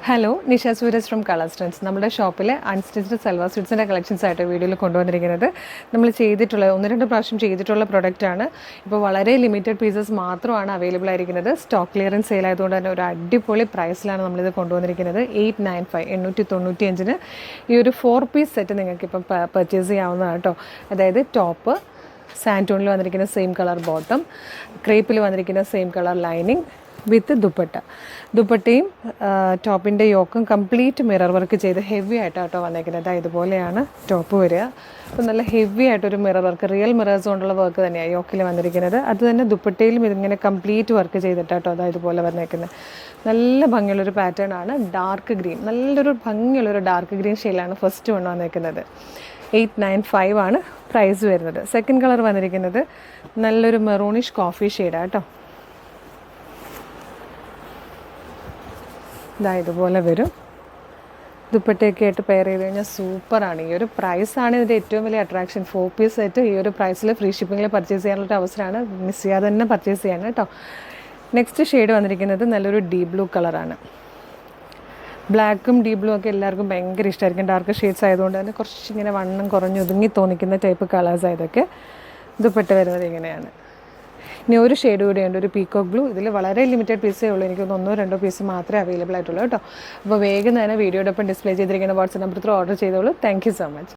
Hello, Nisha Suraj from colour strands. നമ്മുടെ ഷോപ്പിലെ unstitched salwar സ്യൂട്ട്സിൻ്റെ കളക്ഷൻസ് ആയിട്ട് വീഡിയോയിൽ കൊണ്ടുവന്നിരിക്കുന്നത് നമ്മൾ ചെയ്തിട്ടുള്ള 1-2 പ്രാവശ്യം ചെയ്തിട്ടുള്ള പ്രൊഡക്റ്റാണ്. ഇപ്പോൾ വളരെ ലിമിറ്റഡ് പീസസ് മാത്രമാണ് അവൈലബിൾ ആയിരിക്കുന്നത്. സ്റ്റോക്ക് ക്ലിയറൻസ് സെയിൽ ആയതുകൊണ്ട് തന്നെ ഒരു അടിപൊളി പ്രൈസിലാണ് നമ്മളിത് കൊണ്ടുവന്നിരിക്കുന്നത്. 895 ഈ ഒരു 4 പീസ് സെറ്റ് നിങ്ങൾക്കിപ്പം പർച്ചേസ് ചെയ്യാവുന്നതാണ് കേട്ടോ. അതായത് ടോപ്പ് സാൻറ്റോണിൽ വന്നിരിക്കുന്ന സെയിം കളർ ബോട്ടം, ക്രേപ്പിൽ വന്നിരിക്കുന്ന സെയിം കളർ ലൈനിങ് വിത്ത് ദുപ്പട്ടയും ടോപ്പിൻ്റെ യോക്കും കംപ്ലീറ്റ് മിറർ വർക്ക് ചെയ്ത് ഹെവി ആയിട്ടാണ് കേട്ടോ വന്നേക്കുന്നത്. ഇതുപോലെയാണ് ടോപ്പ് വരിക. അപ്പോൾ നല്ല ഹെവി ആയിട്ടൊരു മിറർ വർക്ക്, റിയൽ മിറേഴ്സ് കൊണ്ടുള്ള വർക്ക് തന്നെയാണ് യോക്കിൽ വന്നിരിക്കുന്നത്. അത് തന്നെ ദുപ്പട്ടയിലും ഇതിങ്ങനെ കംപ്ലീറ്റ് വർക്ക് ചെയ്തിട്ടാട്ടോ ഇതുപോലെ വന്നേക്കുന്നത്. നല്ല ഭംഗിയുള്ളൊരു പാറ്റേൺ ആണ്. ഡാർക്ക് ഗ്രീൻ, നല്ലൊരു ഭംഗിയുള്ളൊരു ഡാർക്ക് ഗ്രീൻ ഷെയ്ഡിലാണ് ഫസ്റ്റ് വൺ വന്നേക്കുന്നത്. 895 ആണ് പ്രൈസ് വരുന്നത്. സെക്കൻഡ് കളർ വന്നിരിക്കുന്നത് നല്ലൊരു മെറൂണിഷ് കോഫി ഷെയ്ഡാണ് കേട്ടോ. ഇതുപോലെ വരും. ദുപ്പട്ടയൊക്കെ ആയിട്ട് പെയർ ചെയ്ത് കഴിഞ്ഞാൽ സൂപ്പറാണ്. ഈ ഒരു പ്രൈസാണ് ഇതിൻ്റെ ഏറ്റവും വലിയ അട്രാക്ഷൻ. 4 പീസ് സെറ്റ് ഈ ഒരു പ്രൈസിൽ ഫ്രീ ഷിപ്പിങ്ങിൽ പർച്ചേസ് ചെയ്യാനുള്ളൊരു അവസരമാണ്. മിസ് ചെയ്യാതെ തന്നെ പർച്ചേസ് ചെയ്യണം കേട്ടോ. നെക്സ്റ്റ് ഷെയ്ഡ് വന്നിരിക്കുന്നത് നല്ലൊരു ഡീപ് ബ്ലൂ കളറാണ്. ബ്ലാക്കും ഡീപ് ബ്ലൂ ഒക്കെ എല്ലാവർക്കും ഭയങ്കര ഇഷ്ടമായിരിക്കും. ഡാർക്ക് ഷെയ്ഡ്സ് ആയതുകൊണ്ട് തന്നെ കുറച്ചിങ്ങനെ വണ്ണം കുറഞ്ഞ് ഒതുങ്ങി തോന്നിക്കുന്ന ടൈപ്പ് കളേഴ്സ് ആയതൊക്കെ. ദുപ്പട്ട വരുന്നത് ഇങ്ങനെയാണ്. ഇനി ഒരു ഷെയ്ഡ് കൂടെയുണ്ട്, ഒരു പീക്കോക്ക് ബ്ലൂ. ഇതിൽ വളരെ ലിമിറ്റഡ് പീസേ ഉള്ളൂ. എനിക്ക് 1-2 പീസ് മാത്രമേ അവൈലബിൾ ആയിട്ടുള്ളൂ കേട്ടോ. അപ്പോൾ വേഗം തന്നെ വീഡിയോടൊപ്പം ഡിസ്പ്ലേ ചെയ്തിരിക്കുന്ന വാട്സ്ആപ്പ് നമ്പർ ത്രൂ ഓർഡർ ചെയ്തോളൂ. Thank you so much.